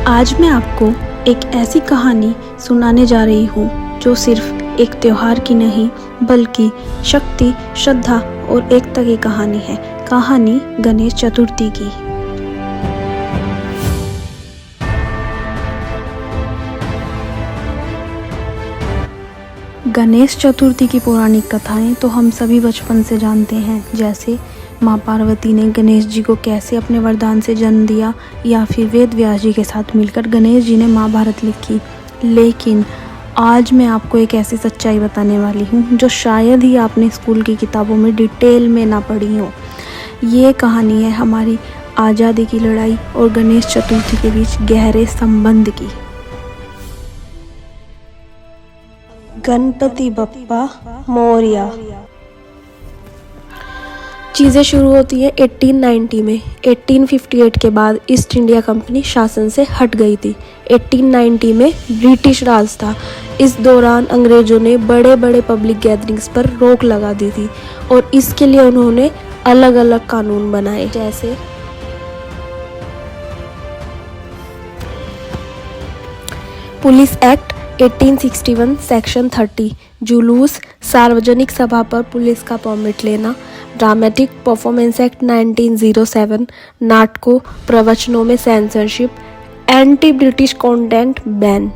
आज मैं आपको एक ऐसी कहानी सुनाने जा रही हूँ जो सिर्फ एक त्योहार की नहीं बल्कि शक्ति, श्रद्धा और एकता की कहानी है। कहानी गणेश चतुर्थी की। गणेश चतुर्थी की पौराणिक कथाएं तो हम सभी बचपन से जानते हैं, जैसे माँ पार्वती ने गणेश जी को कैसे अपने वरदान से जन्म दिया, या फिर वेद व्यास जी के साथ मिलकर गणेश जी ने महाभारत लिखी। लेकिन आज मैं आपको एक ऐसी सच्चाई बताने वाली हूँ जो शायद ही आपने स्कूल की किताबों में डिटेल में ना पढ़ी हो। ये कहानी है हमारी आज़ादी की लड़ाई और गणेश चतुर्थी के बीच गहरे संबंध की। गणपति बप्पा मोरया। चीज़ें शुरू होती है 1890 में। 1858 के बाद ईस्ट इंडिया कंपनी शासन से हट गई थी। 1890 में ब्रिटिश राज था। इस दौरान अंग्रेज़ों ने बड़े बड़े पब्लिक गैदरिंग्स पर रोक लगा दी थी और इसके लिए उन्होंने अलग अलग कानून बनाए, जैसे पुलिस एक्ट 1861 सेक्शन 30, जुलूस सार्वजनिक सभा पर पुलिस का परमिट लेना, ड्रामेटिक परफॉर्मेंस एक्ट 1907, नाटकों प्रवचनों में censorship, anti British content ban,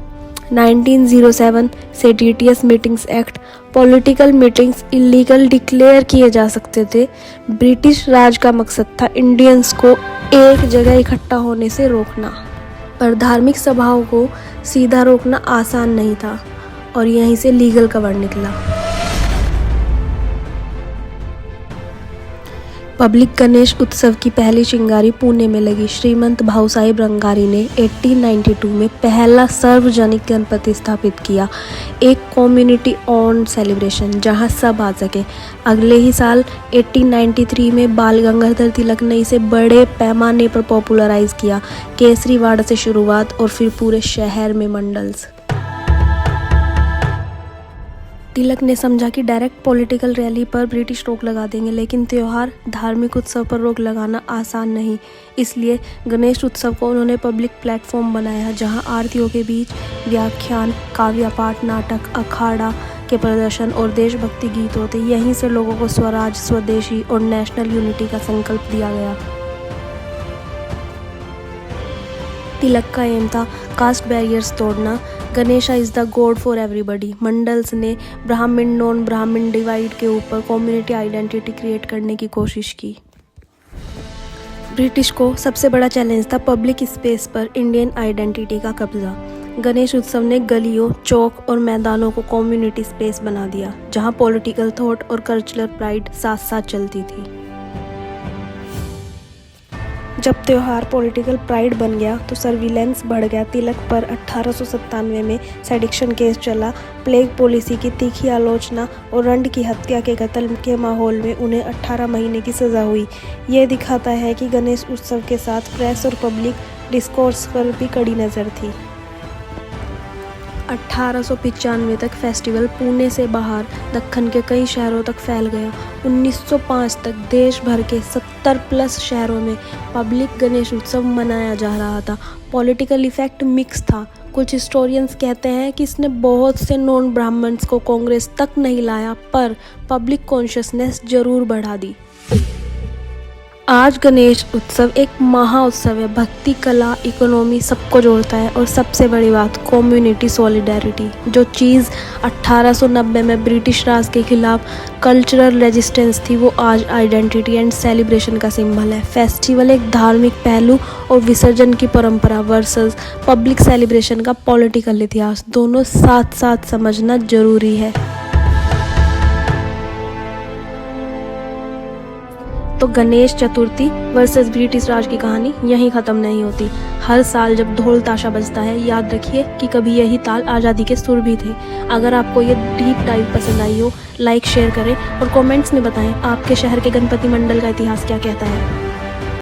1907 seditious meetings act, political meetings illegal declare किए जा सकते थे। ब्रिटिश राज का मकसद था इंडियंस को एक जगह इकट्ठा होने से रोकना, पर धार्मिक सभाओं को सीधा रोकना आसान नहीं था और यहीं से लीगल कवर निकला। पब्लिक गणेश उत्सव की पहली चिंगारी पुणे में लगी। श्रीमंत भाऊ साहिब रंगारी ने 1892 में पहला सार्वजनिक गणपति स्थापित किया, एक कम्युनिटी ऑन सेलिब्रेशन जहां सब आ सके। अगले ही साल 1893 में बाल गंगाधर तिलक ने इसे बड़े पैमाने पर पॉपुलराइज किया। केसरीवाड़ा से शुरुआत और फिर पूरे शहर में मंडल्स। तिलक ने समझा कि डायरेक्ट पॉलिटिकल रैली पर ब्रिटिश रोक लगा देंगे, लेकिन त्यौहार धार्मिक उत्सव पर रोक लगाना आसान नहीं। इसलिए गणेश उत्सव को उन्होंने पब्लिक प्लेटफॉर्म बनाया, जहां आरतियों के बीच व्याख्यान, काव्य पाठ, नाटक, अखाड़ा के प्रदर्शन और देशभक्ति गीत होते। यहीं से लोगों को स्वराज, स्वदेशी और नेशनल यूनिटी का संकल्प दिया गया। तिलक का एम था कास्ट बैरियर्स तोड़ना। Ganesha is the God for everybody. Mandals ने ब्राह्मण नॉन ब्राह्मण डिवाइड के ऊपर कम्युनिटी आइडेंटिटी क्रिएट करने की कोशिश की। ब्रिटिश को सबसे बड़ा चैलेंज था पब्लिक स्पेस पर इंडियन आइडेंटिटी का कब्जा। गणेश उत्सव ने गलियों, चौक और मैदानों को कम्युनिटी स्पेस बना दिया, जहां पॉलिटिकल थॉट और कल्चरल प्राइड साथ साथ चलती थी। जब त्यौहार पॉलिटिकल प्राइड बन गया तो सर्विलेंस बढ़ गया। तिलक पर 1897 में सेडिक्शन केस चला। प्लेग पॉलिसी की तीखी आलोचना और रंड की हत्या के कत्ल के माहौल में उन्हें 18 महीने की सज़ा हुई। ये दिखाता है कि गणेश उत्सव के साथ प्रेस और पब्लिक डिस्कोर्स पर भी कड़ी नज़र थी। 1895 तक फेस्टिवल पुणे से बाहर दक्कन के कई शहरों तक फैल गया। 1905 तक देश भर के 70+ शहरों में पब्लिक गणेश उत्सव मनाया जा रहा था। पॉलिटिकल इफेक्ट मिक्स था। कुछ हिस्टोरियंस कहते हैं कि इसने बहुत से नॉन ब्राह्मण्स को कांग्रेस तक नहीं लाया, पर पब्लिक कॉन्शियसनेस जरूर बढ़ा दी। आज गणेश उत्सव एक महा उत्सव है। भक्ति, कला, इकोनॉमी सबको जोड़ता है और सबसे बड़ी बात कम्युनिटी सॉलिडेरिटी। जो चीज़ 1890 में ब्रिटिश राज के खिलाफ कल्चरल रेजिस्टेंस थी, वो आज आइडेंटिटी एंड सेलिब्रेशन का सिंबल है। फेस्टिवल एक धार्मिक पहलू और विसर्जन की परंपरा वर्सेस पब्लिक सेलिब्रेशन का पॉलिटिकल इतिहास, दोनों साथ साथ समझना जरूरी है। तो गणेश चतुर्थी वर्सेस ब्रिटिश राज की कहानी यहीं ख़त्म नहीं होती। हर साल जब ढोल ताशा बजता है, याद रखिए कि कभी यही ताल आज़ादी के सुर भी थे। अगर आपको ये डीप डाइव पसंद आई हो, लाइक शेयर करें और कमेंट्स में बताएं आपके शहर के गणपति मंडल का इतिहास क्या कहता है।